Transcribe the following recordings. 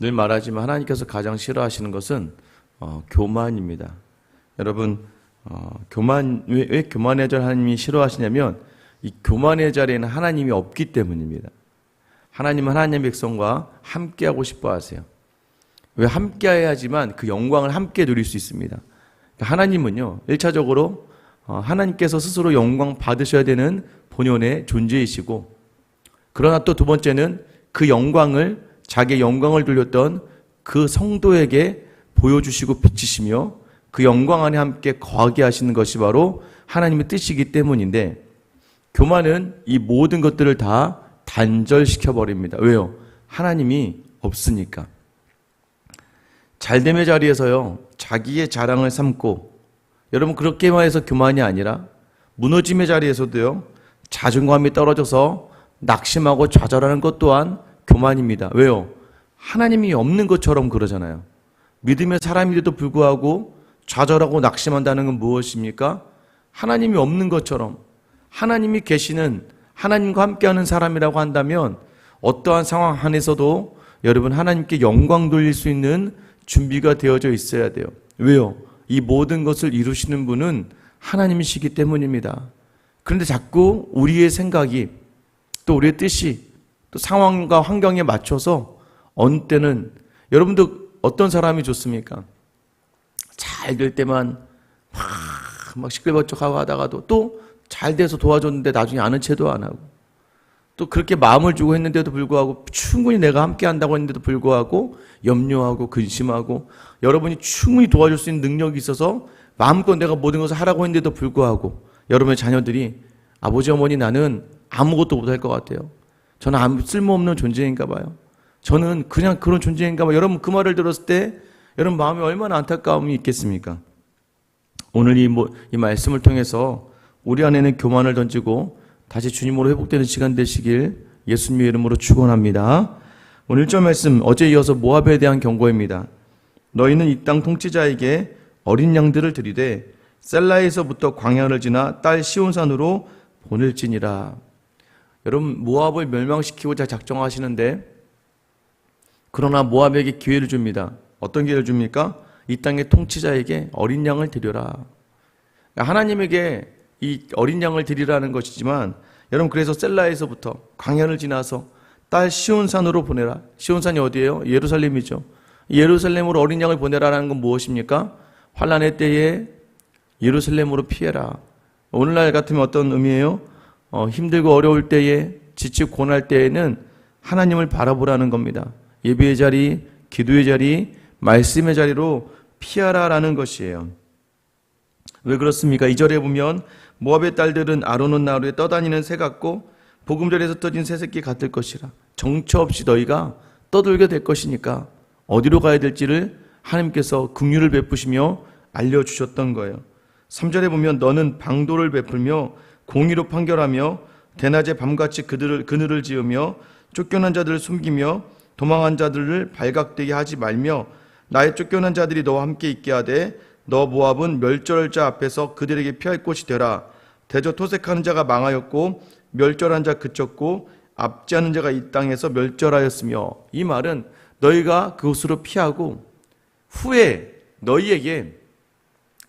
늘 말하지만 하나님께서 가장 싫어하시는 것은 교만입니다. 여러분, 왜 교만의 자를 하나님이 싫어하시냐면 이 교만의 자리에는 하나님이 없기 때문입니다. 하나님은 하나님의 백성과 함께하고 싶어 하세요. 왜 함께해야지만 그 영광을 함께 누릴 수 있습니다. 하나님은요, 1차적으로 하나님께서 스스로 영광 받으셔야 되는 본연의 존재이시고, 그러나 또 두 번째는 그 영광을, 자기의 영광을 돌렸던 그 성도에게 보여주시고 비치시며 그 영광 안에 함께 거하게 하시는 것이 바로 하나님의 뜻이기 때문인데, 교만은 이 모든 것들을 다 단절시켜버립니다. 왜요? 하나님이 없으니까. 잘됨의 자리에서요, 자기의 자랑을 삼고, 여러분 그렇게만 해서 교만이 아니라 무너짐의 자리에서도요, 자존감이 떨어져서 낙심하고 좌절하는 것 또한 교만입니다. 왜요? 하나님이 없는 것처럼 그러잖아요. 믿음의 사람인데도 불구하고 좌절하고 낙심한다는 건 무엇입니까? 하나님이 없는 것처럼, 하나님이 계시는, 하나님과 함께하는 사람이라고 한다면 어떠한 상황 안에서도 여러분 하나님께 영광 돌릴 수 있는 준비가 되어져 있어야 돼요. 왜요? 이 모든 것을 이루시는 분은 하나님이시기 때문입니다. 그런데 자꾸 우리의 생각이, 또 우리의 뜻이, 또 상황과 환경에 맞춰서 어느 때는, 여러분도 어떤 사람이 좋습니까? 잘 될 때만 막 시끌벅적하고 하다가도 또 잘 돼서 도와줬는데 나중에 아는 체도 안 하고, 또 그렇게 마음을 주고 했는데도 불구하고, 충분히 내가 함께 한다고 했는데도 불구하고 염려하고 근심하고, 여러분이 충분히 도와줄 수 있는 능력이 있어서 마음껏 내가 모든 것을 하라고 했는데도 불구하고 여러분의 자녀들이 아버지 어머니 나는 아무것도 못할 것 같아요. 저는 아무 쓸모없는 존재인가 봐요. 저는 그냥 그런 존재인가 봐요. 여러분 그 말을 들었을 때 여러분 마음에 얼마나 안타까움이 있겠습니까? 오늘 이 말씀을 통해서 우리 안에는 교만을 던지고 다시 주님으로 회복되는 시간 되시길 예수님의 이름으로 축원합니다. 오늘 1절 말씀, 어제 이어서 모압에 대한 경고입니다. 너희는 이 땅 통치자에게 어린 양들을 들이되 셀라에서부터 광야를 지나 딸 시온산으로 보낼지니라. 여러분 모압을 멸망시키고자 작정하시는데, 그러나 모압에게 기회를 줍니다. 어떤 기회를 줍니까? 이 땅의 통치자에게 어린 양을 드려라. 하나님에게 이 어린 양을 드리라는 것이지만, 여러분 그래서 셀라에서부터 광야를 지나서 딸 시온산으로 보내라. 시온산이 어디예요? 예루살렘이죠. 예루살렘으로 어린 양을 보내라라는 건 무엇입니까? 환난의 때에 예루살렘으로 피해라. 오늘날 같으면 어떤 의미예요? 힘들고 어려울 때에, 지치고 고날 때에는 하나님을 바라보라는 겁니다. 예배의 자리, 기도의 자리, 말씀의 자리로 피하라라는 것이에요. 왜 그렇습니까? 2절에 보면 모압의 딸들은 아르논 나루에 떠다니는 새 같고 보금자리에서 떠진 새새끼 같을 것이라. 정처 없이 너희가 떠돌게 될 것이니까 어디로 가야 될지를 하나님께서 긍휼을 베푸시며 알려주셨던 거예요. 3절에 보면 너는 방도를 베풀며 공의로 판결하며 대낮에 밤같이 그늘을 지으며 쫓겨난 자들을 숨기며 도망한 자들을 발각되게 하지 말며 나의 쫓겨난 자들이 너와 함께 있게 하되 너 모압은 멸절할 자 앞에서 그들에게 피할 곳이 되라. 대저 토색하는 자가 망하였고 멸절한 자 그쳤고 압제하는 자가 이 땅에서 멸절하였으며, 이 말은 너희가 그곳으로 피하고 후에 너희에게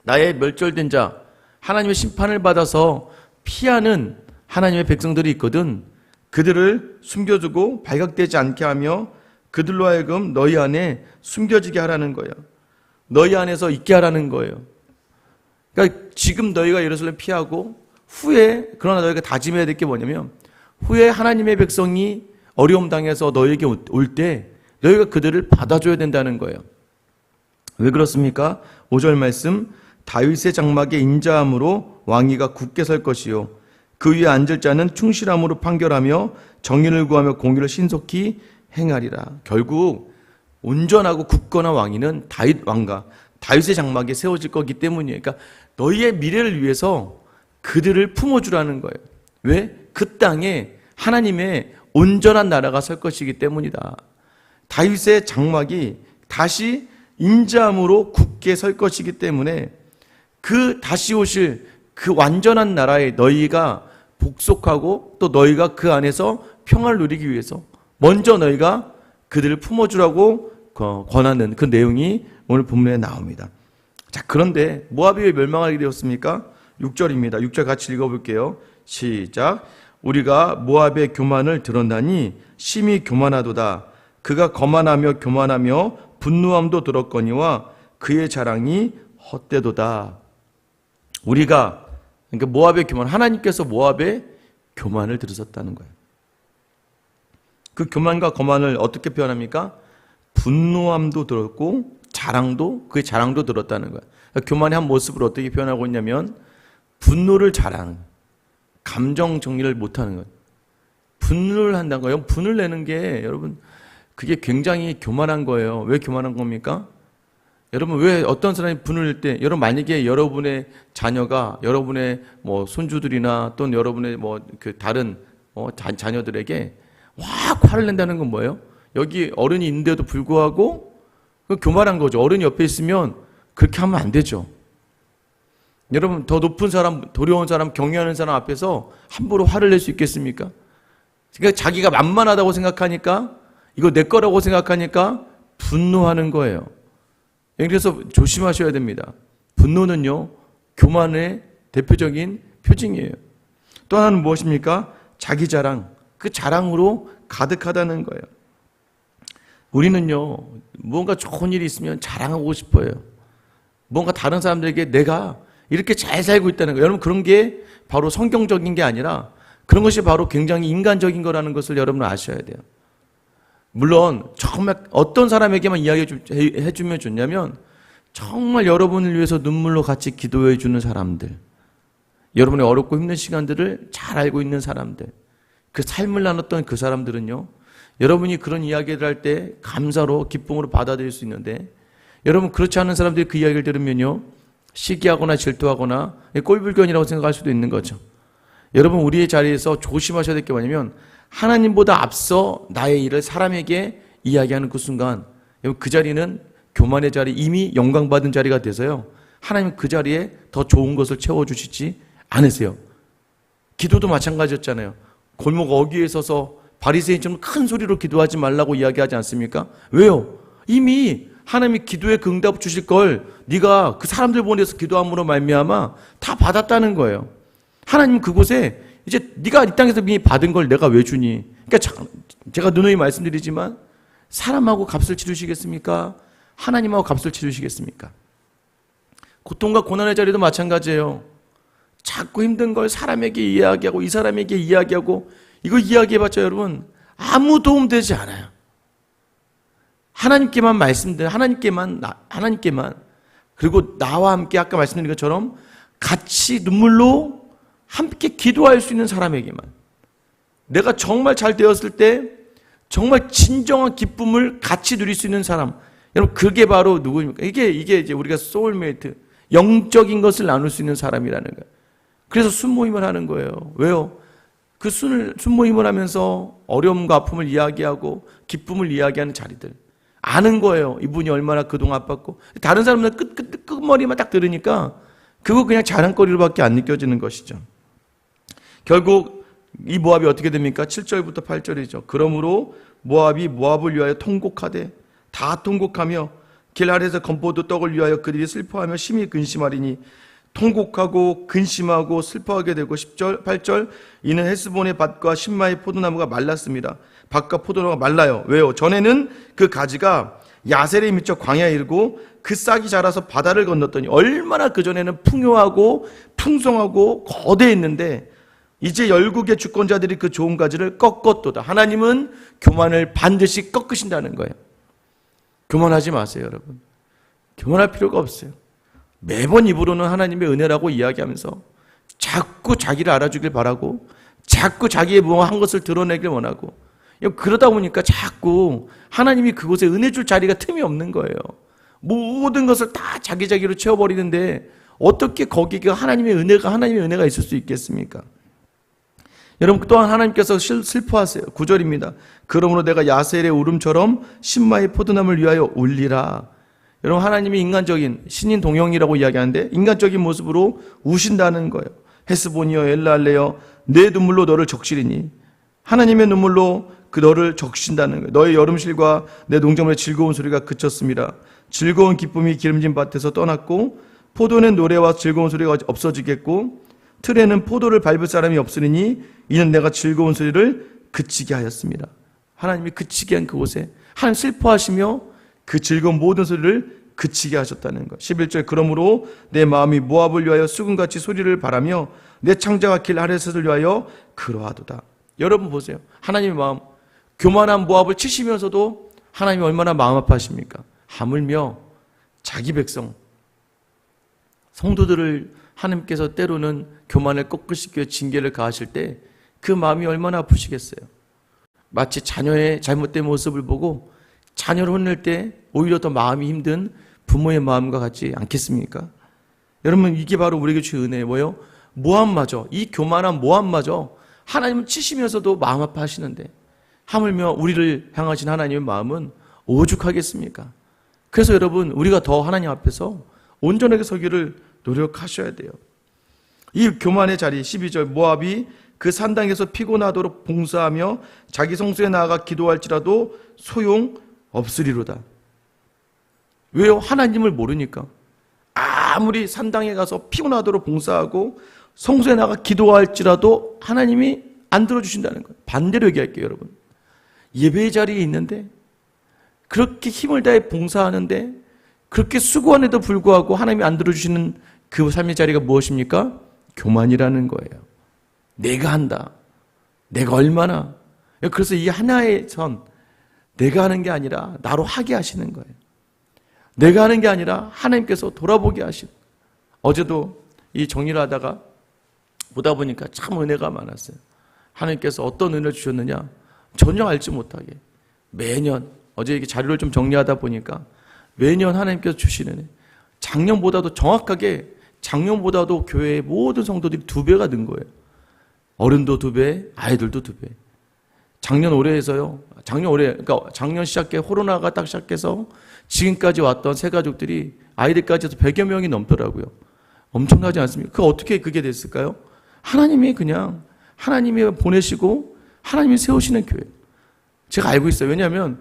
나의 멸절된 자, 하나님의 심판을 받아서 피하는 하나님의 백성들이 있거든. 그들을 숨겨두고 발각되지 않게 하며 그들로 하여금 너희 안에 숨겨지게 하라는 거예요. 너희 안에서 있게 하라는 거예요. 그러니까 지금 너희가 예루살렘 피하고 후에, 그러나 너희가 다짐해야 될 게 뭐냐면, 후에 하나님의 백성이 어려움 당해서 너희에게 올 때 너희가 그들을 받아줘야 된다는 거예요. 왜 그렇습니까? 5절 말씀, 다윗의 장막에 인자함으로 왕위가 굳게 설 것이요 그 위에 앉을 자는 충실함으로 판결하며 정의를 구하며 공의를 신속히 행하리라. 결국 온전하고 굳건한 왕위는 다윗 왕가, 다윗의 장막에 세워질 거기 때문이에요. 그러니까 너희의 미래를 위해서 그들을 품어주라는 거예요. 왜? 그 땅에 하나님의 온전한 나라가 설 것이기 때문이다. 다윗의 장막이 다시 인자함으로 굳게 설 것이기 때문에 그 다시 오실 그 완전한 나라에 너희가 복속하고 또 너희가 그 안에서 평화를 누리기 위해서 먼저 너희가 그들을 품어주라고 권하는 그 내용이 오늘 본문에 나옵니다. 자, 그런데 모압이 왜 멸망하게 되었습니까? 6절입니다. 6절 같이 읽어볼게요. 시작. 우리가 모압의 교만을 들었나니 심히 교만하도다. 그가 거만하며 교만하며 분노함도 들었거니와 그의 자랑이 헛되도다. 우리가, 그러니까 모압의 교만, 하나님께서 모압의 교만을 들으셨다는 거예요. 그 교만과 거만을 어떻게 표현합니까? 분노함도 들었고 자랑도, 그의 자랑도 들었다는 거예요. 그러니까 교만의 한 모습을 어떻게 표현하고 있냐면 분노를 자랑하는 거예요. 감정 정리를 못하는 거예요. 분노를 한다는 거예요. 분을 내는 게 여러분 그게 굉장히 교만한 거예요. 왜 교만한 겁니까? 여러분 왜 어떤 사람이 분을 낼 때, 여러분 만약에 여러분의 자녀가 여러분의 뭐 손주들이나 또는 여러분의 뭐 그 다른 자녀들에게 확 화를 낸다는 건 뭐예요? 여기 어른이 있는데도 불구하고 교만한 거죠. 어른이 옆에 있으면 그렇게 하면 안 되죠. 여러분 더 높은 사람, 도려운 사람, 경외하는 사람 앞에서 함부로 화를 낼 수 있겠습니까? 그러니까 자기가 만만하다고 생각하니까, 이거 내 거라고 생각하니까 분노하는 거예요. 그래서 조심하셔야 됩니다. 분노는요, 교만의 대표적인 표징이에요. 또 하나는 무엇입니까? 자기 자랑. 그 자랑으로 가득하다는 거예요. 우리는요, 무언가 좋은 일이 있으면 자랑하고 싶어요. 뭔가 다른 사람들에게 내가 이렇게 잘 살고 있다는 거예요. 여러분, 그런 게 바로 성경적인 게 아니라 그런 것이 바로 굉장히 인간적인 거라는 것을 여러분은 아셔야 돼요. 물론 정말 어떤 사람에게만 이야기해 주면 좋냐면 정말 여러분을 위해서 눈물로 같이 기도해 주는 사람들, 여러분의 어렵고 힘든 시간들을 잘 알고 있는 사람들, 그 삶을 나눴던 그 사람들은요, 여러분이 그런 이야기를 할 때 감사로 기쁨으로 받아들일 수 있는데, 여러분 그렇지 않은 사람들이 그 이야기를 들으면요, 시기하거나 질투하거나 꼴불견이라고 생각할 수도 있는 거죠. 여러분 우리의 자리에서 조심하셔야 될 게 뭐냐면, 하나님보다 앞서 나의 일을 사람에게 이야기하는 그 순간, 그 자리는 교만의 자리, 이미 영광받은 자리가 돼서요, 하나님 그 자리에 더 좋은 것을 채워주시지 않으세요. 기도도 마찬가지였잖아요. 골목 어귀에 서서 바리새인처럼 큰 소리로 기도하지 말라고 이야기하지 않습니까? 왜요? 이미 하나님이 기도에 그 응답 주실 걸 네가 그 사람들 보내서 기도함으로 말미암아 다 받았다는 거예요. 하나님 그곳에 이제 네가 이 땅에서 이미 받은 걸 내가 왜 주니? 그러니까 제가 누누이 말씀드리지만 사람하고 값을 치르시겠습니까? 하나님하고 값을 치르시겠습니까? 고통과 고난의 자리도 마찬가지예요. 자꾸 힘든 걸 사람에게 이야기하고 이 사람에게 이야기하고 이거 이야기해봤자 여러분 아무 도움 되지 않아요. 하나님께만 말씀드려, 하나님께만 그리고 나와 함께 아까 말씀드린 것처럼 같이 눈물로 함께 기도할 수 있는 사람에게만, 내가 정말 잘 되었을 때 정말 진정한 기쁨을 같이 누릴 수 있는 사람, 여러분 그게 바로 누구입니까? 이게 이제 우리가 소울메이트, 영적인 것을 나눌 수 있는 사람이라는 거예요. 그래서 순모임을 하는 거예요. 왜요? 그 순모임을 하면서 어려움과 아픔을 이야기하고 기쁨을 이야기하는 자리들 아는 거예요. 이분이 얼마나 그동안 아팠고. 다른 사람들은 끝머리만 딱 들으니까 그거 그냥 자랑거리로밖에 안 느껴지는 것이죠. 결국 이 모압이 어떻게 됩니까? 7절부터 8절이죠. 그러므로 모압이 모압을 위하여 통곡하되 다 통곡하며 길 아래에서 건포도 떡을 위하여 그들이 슬퍼하며 심히 근심하리니, 통곡하고 근심하고 슬퍼하게 되고. 10절 8절 이는 헤스본의 밭과 신마의 포도나무가 말랐습니다. 밭과 포도나무가 말라요. 왜요? 전에는 그 가지가 야셀에 미쳐 광야에 이르고 그 싹이 자라서 바다를 건넜더니, 얼마나 그전에는 풍요하고 풍성하고 거대했는데 이제 열국의 주권자들이 그 좋은 가지를 꺾었도다. 하나님은 교만을 반드시 꺾으신다는 거예요. 교만하지 마세요, 여러분. 교만할 필요가 없어요. 매번 입으로는 하나님의 은혜라고 이야기하면서 자꾸 자기를 알아주길 바라고 자꾸 자기의 무한 것을 드러내길 원하고, 그러다 보니까 자꾸 하나님이 그곳에 은혜 줄 자리가 틈이 없는 거예요. 모든 것을 다 자기로 채워버리는데 어떻게 거기가 하나님의 은혜가 있을 수 있겠습니까? 여러분 또한 하나님께서 슬퍼하세요. 9절입니다. 그러므로 내가 야셀의 울음처럼 신마의 포도나무를 위하여 울리라. 여러분 하나님이 인간적인 신인 동형이라고 이야기하는데 인간적인 모습으로 우신다는 거예요. 헤스본이여 엘랄레여 내 눈물로 너를 적시리니, 하나님의 눈물로 그 너를 적신다는 거예요. 너의 여름실과 내 농작물의 즐거운 소리가 그쳤습니다. 즐거운 기쁨이 기름진 밭에서 떠났고 포도는 노래와 즐거운 소리가 없어지겠고 틀에는 포도를 밟을 사람이 없으니 이는 내가 즐거운 소리를 그치게 하였습니다. 하나님이 그치게 한 그곳에 하나님 슬퍼하시며 그 즐거운 모든 소리를 그치게 하셨다는 것. 11절 그러므로 내 마음이 모압을 위하여 수금같이 소리를 바라며 내 창자가 길 아랫을 위하여 그러하도다. 여러분 보세요. 하나님의 마음, 교만한 모압을 치시면서도 하나님이 얼마나 마음 아파하십니까? 하물며 자기 백성 성도들을 하나님께서 때로는 교만을 꺾으시기 위해 징계를 가하실 때 그 마음이 얼마나 아프시겠어요. 마치 자녀의 잘못된 모습을 보고 자녀를 혼낼 때 오히려 더 마음이 힘든 부모의 마음과 같지 않겠습니까? 여러분 이게 바로 우리에게 주신 은혜예요. 뭐요? 모압마저, 이 교만한 모압마저 하나님은 치시면서도 마음 아파하시는데 하물며 우리를 향하신 하나님의 마음은 오죽하겠습니까? 그래서 여러분 우리가 더 하나님 앞에서 온전하게 서기를 노력하셔야 돼요. 이 교만의 자리 12절 모압이 그 산당에서 피곤하도록 봉사하며 자기 성소에 나아가 기도할지라도 소용없으리로다. 왜요? 하나님을 모르니까. 아무리 산당에 가서 피곤하도록 봉사하고 성소에 나가 기도할지라도 하나님이 안 들어주신다는 거예요. 반대로 얘기할게요, 여러분. 예배의 자리에 있는데 그렇게 힘을 다해 봉사하는데 그렇게 수고한에도 불구하고 하나님이 안 들어주시는 그 삶의 자리가 무엇입니까? 교만이라는 거예요. 내가 한다. 내가 얼마나. 그래서 이 하나의 선, 내가 하는 게 아니라 나로 하게 하시는 거예요. 내가 하는 게 아니라 하나님께서 돌아보게 하시는 거예요. 어제도 이 정리를 하다가 보다 보니까 참 은혜가 많았어요. 하나님께서 어떤 은혜를 주셨느냐 전혀 알지 못하게 매년 어제 이렇게 자료를 좀 정리하다 보니까 매년 하나님께서 주시는 은혜, 작년보다도 정확하게 작년보다도 교회의 모든 성도들이 2배가 는 거예요. 어른도 2배, 아이들도 2배. 작년 올해에서요. 그러니까 작년 시작해 코로나가 딱 시작해서 지금까지 왔던 새 가족들이 아이들까지 해서 100여 명이 넘더라고요. 엄청나지 않습니까? 어떻게 그게 됐을까요? 하나님이 보내시고 하나님이 세우시는 교회. 제가 알고 있어요. 왜냐하면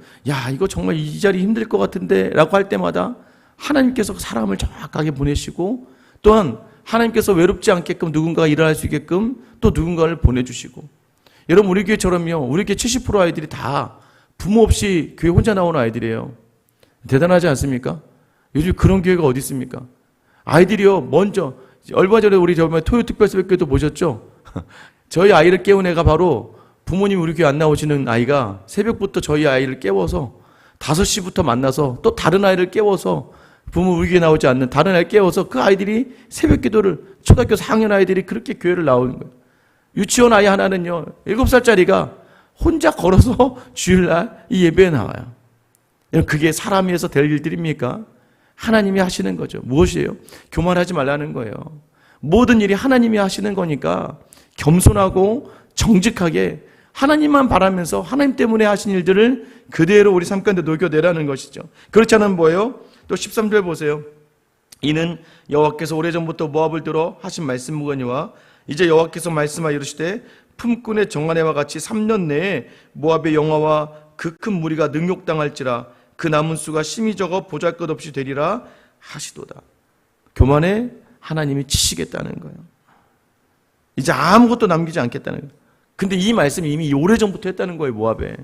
이거 정말 이 자리 힘들 것 같은데 라고 할 때마다 하나님께서 사람을 정확하게 보내시고 또한 하나님께서 외롭지 않게끔 누군가가 일할 수 있게끔 또 누군가를 보내주시고 여러분 우리 교회처럼요. 우리 교회 70% 아이들이 다 부모 없이 교회 혼자 나오는 아이들이에요. 대단하지 않습니까? 요즘 그런 교회가 어디 있습니까? 아이들이요. 먼저 얼마 전에 우리 토요특별새벽교회도 모셨죠? 저희 아이를 깨운 애가 바로 부모님 우리 교회 안 나오시는 아이가 새벽부터 저희 아이를 깨워서 5시부터 만나서 또 다른 아이를 깨워서 부모 우리 교회 나오지 않는 다른 아이를 깨워서 그 아이들이 새벽 기도를 초등학교 4학년 아이들이 그렇게 교회를 나오는 거예요. 유치원 아이 하나는요 7살짜리가 혼자 걸어서 주일날 이 예배에 나와요. 그게 사람이 해서 될 일들입니까? 하나님이 하시는 거죠. 무엇이에요? 교만하지 말라는 거예요. 모든 일이 하나님이 하시는 거니까 겸손하고 정직하게 하나님만 바라면서 하나님 때문에 하신 일들을 그대로 우리 삶 가운데 녹여내라는 것이죠. 그렇지 않으면 뭐예요? 또 13절 보세요. 이는 여호와께서 오래전부터 모압을 들어 하신 말씀이거니와 이제 여호와께서 말씀하여 이르시되 품꾼의 정한해와 같이 3년 내에 모압의 영화와 그 큰 무리가 능욕당할지라 그 남은 수가 심히 적어 보잘것없이 되리라 하시도다. 교만에 하나님이 치시겠다는 거예요. 이제 아무것도 남기지 않겠다는 거예요. 근데 이 말씀이 이미 오래전부터 했다는 거예요. 모압에.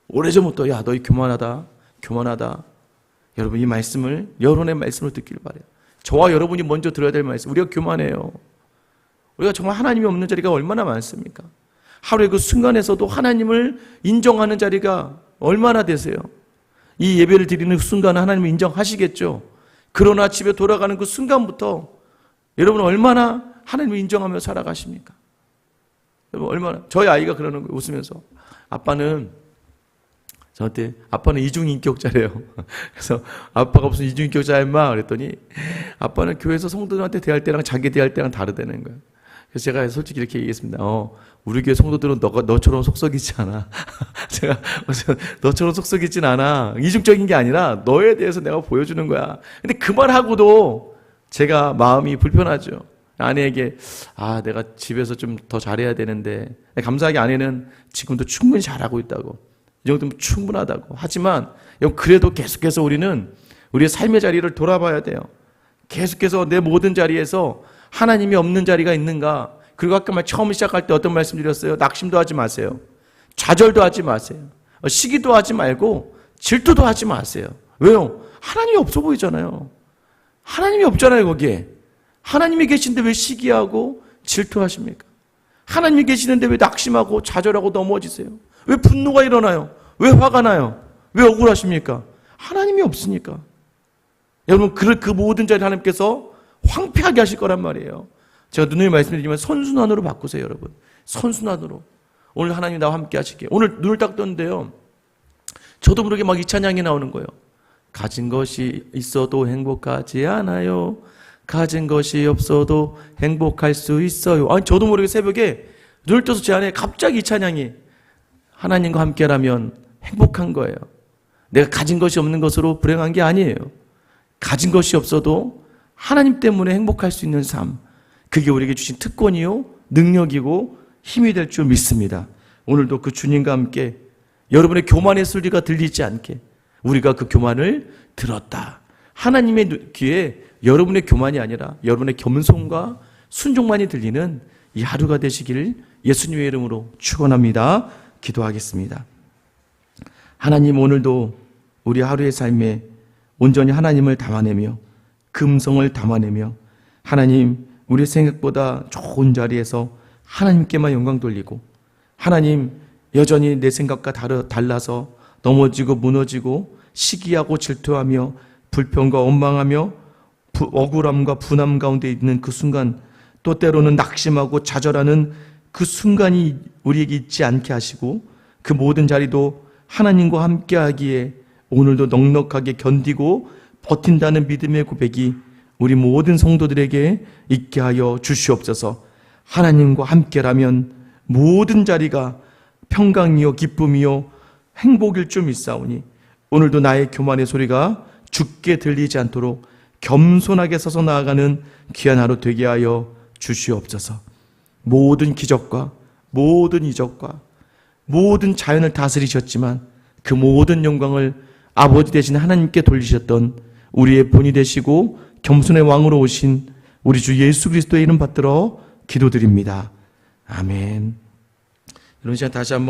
오래전부터 너희 교만하다. 여러분 이 말씀을 여론의 말씀을 듣길 바라요. 저와 여러분이 먼저 들어야 될 말씀. 우리가 교만해요. 우리가 정말 하나님이 없는 자리가 얼마나 많습니까? 하루의 그 순간에서도 하나님을 인정하는 자리가 얼마나 되세요? 이 예배를 드리는 순간은 하나님을 인정하시겠죠. 그러나 집에 돌아가는 그 순간부터 여러분은 얼마나 하나님을 인정하며 살아가십니까? 여러분 얼마나 저희 아이가 그러는 거예요. 웃으면서 아빠는 이중인격자래요. 그래서 아빠가 무슨 이중인격자야 임마 그랬더니 아빠는 교회에서 성도들한테 대할 때랑 자기 대할 때랑 다르다는 거예요. 그래서 제가 솔직히 이렇게 얘기했습니다. 우리 교회 성도들은 너처럼 속썩이지 않아. 제가 너처럼 속썩이진 않아. 이중적인 게 아니라 너에 대해서 내가 보여주는 거야. 근데 그 말하고도 제가 마음이 불편하죠. 아내에게 내가 집에서 좀 더 잘해야 되는데, 감사하게 아내는 지금도 충분히 잘하고 있다고, 이 정도면 충분하다고. 하지만 그래도 계속해서 우리는 우리의 삶의 자리를 돌아봐야 돼요. 계속해서 내 모든 자리에서 하나님이 없는 자리가 있는가. 그리고 아까 처음 시작할 때 어떤 말씀 드렸어요? 낙심도 하지 마세요. 좌절도 하지 마세요. 시기도 하지 말고 질투도 하지 마세요. 왜요? 하나님이 없어 보이잖아요. 하나님이 없잖아요, 거기에. 하나님이 계신데 왜 시기하고 질투하십니까? 하나님이 계시는데 왜 낙심하고 좌절하고 넘어지세요? 왜 분노가 일어나요? 왜 화가 나요? 왜 억울하십니까? 하나님이 없으니까. 여러분, 그 모든 자리를 하나님께서 황폐하게 하실 거란 말이에요. 제가 누누이 말씀드리지만 선순환으로 바꾸세요, 여러분. 선순환으로. 오늘 하나님 나와 함께 하시게. 오늘 눈을 딱 떴는데요, 저도 모르게 막 이 찬양이 나오는 거예요. 가진 것이 있어도 행복하지 않아요. 가진 것이 없어도 행복할 수 있어요. 저도 모르게 새벽에 눈을 떠서 제 안에 갑자기 이 찬양이, 하나님과 함께라면 행복한 거예요. 내가 가진 것이 없는 것으로 불행한 게 아니에요. 가진 것이 없어도 하나님 때문에 행복할 수 있는 삶, 그게 우리에게 주신 특권이요, 능력이고 힘이 될 줄 믿습니다. 오늘도 그 주님과 함께 여러분의 교만의 소리가 들리지 않게 우리가 그 교만을 들었다. 하나님의 귀에 여러분의 교만이 아니라 여러분의 겸손과 순종만이 들리는 이 하루가 되시기를 예수님의 이름으로 축원합니다. 기도하겠습니다. 하나님, 오늘도 우리 하루의 삶에 온전히 하나님을 담아내며 그 음성을 담아내며 하나님, 우리 생각보다 좋은 자리에서 하나님께만 영광 돌리고, 하나님, 여전히 내 생각과 달라서 넘어지고 무너지고 시기하고 질투하며 불평과 원망하며 억울함과 분함 가운데 있는 그 순간, 또 때로는 낙심하고 좌절하는 그 순간이 우리에게 있지 않게 하시고, 그 모든 자리도 하나님과 함께 하기에 오늘도 넉넉하게 견디고 버틴다는 믿음의 고백이 우리 모든 성도들에게 있게 하여 주시옵소서. 하나님과 함께라면 모든 자리가 평강이요 기쁨이요 행복일 줄 믿사오니, 오늘도 나의 교만의 소리가 죽게 들리지 않도록 겸손하게 서서 나아가는 귀한 하루 되게 하여 주시옵소서. 모든 기적과 모든 이적과 모든 자연을 다스리셨지만 그 모든 영광을 아버지 되신 하나님께 돌리셨던 우리의 본이 되시고 겸손의 왕으로 오신 우리 주 예수 그리스도의 이름 받들어 기도드립니다. 아멘. 이런 시간 다시 한번